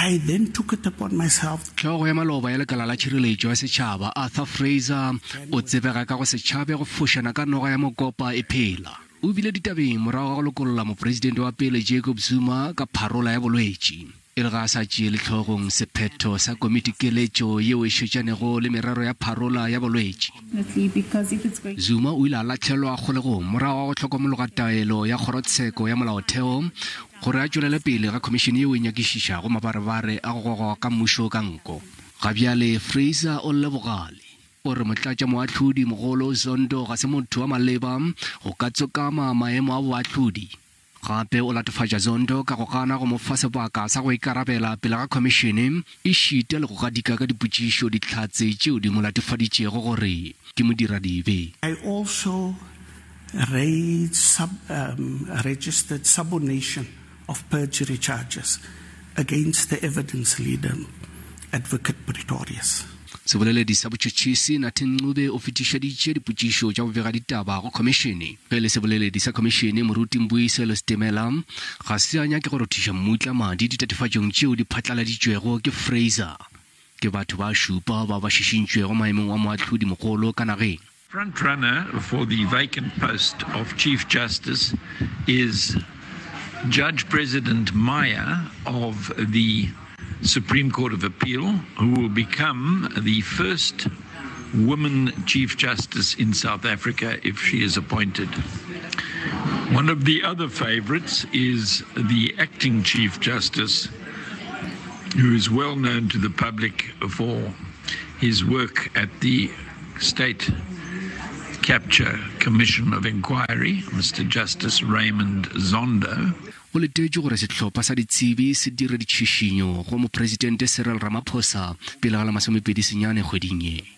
I then took it upon myself. Tlhogo ya maloba ya lekala la tšhireletšo ya setšhaba Arthur Fraser o tsebega ka go setšhabe go fošana ka noga ya mokopa e phela. O bile ditabeng morago ga go lokolola mopresidente wa pele Jacob Zuma ka pharola ya bolwetši. E le ga a sa tšee letlhogong sephetho sa komitikeletšo yeo e šetšanego le merero ya pharola ya bolwetši. Zuma o ile a latlhelwa kgolegong morago ga go hlokomologa taelo ya kgorotsheko ya molaotheo gore a tšwelele pele ga khomišene yeo e nyakišišago mabarebare a go gogwa ka mmušo ka nko. Gabjale Fraser o lebogale o re motlatša moahlodi mogolo Zondo ga se motho wa maleba go ka tsokama maemo a boahlodi. Gape o latofatša Zondo ka go gana go mo fa sebaka sa go ikarabela pele ga khomišene e šite le go gadika ka dipotšišo dihlatse tšeo di mo latofaditšego gore ke modiradibe. I also registered subordination of perjury charges against the evidence leader, Advocate Pretorius. Seboleledi sa botšhotšhisi Nathi Ncube o fetišaditše dipotšišo tša bobega ditaba go khomišene. Ge le seboleledi sa khomišene moruti Mbuyiselo Stemela ga se a nyake go rothiša mmutla madi ditatofatšong tšeo di phatlaladitšwego ke Fraser ke batho ba šupa ba ba šišintšwego maemong wa moahlodi mogolo ka nageng. Frontrunner for the vacant post of Chief Justice is Judge President Maya of the Supreme Court of Appeal, who will become the first woman Chief Justice in South Africa if she is appointed. One of the other favorites is the acting Chief Justice, who is well known to the public for his work at the State Capture Commission of Inquiry, Mr. Justice Raymond Zondo. O letetše gore sehlopha sa ditsebi se dire ditšhišinyo go mopresidente Cyril Ramaphosa pele ga la 29 kgweding ye.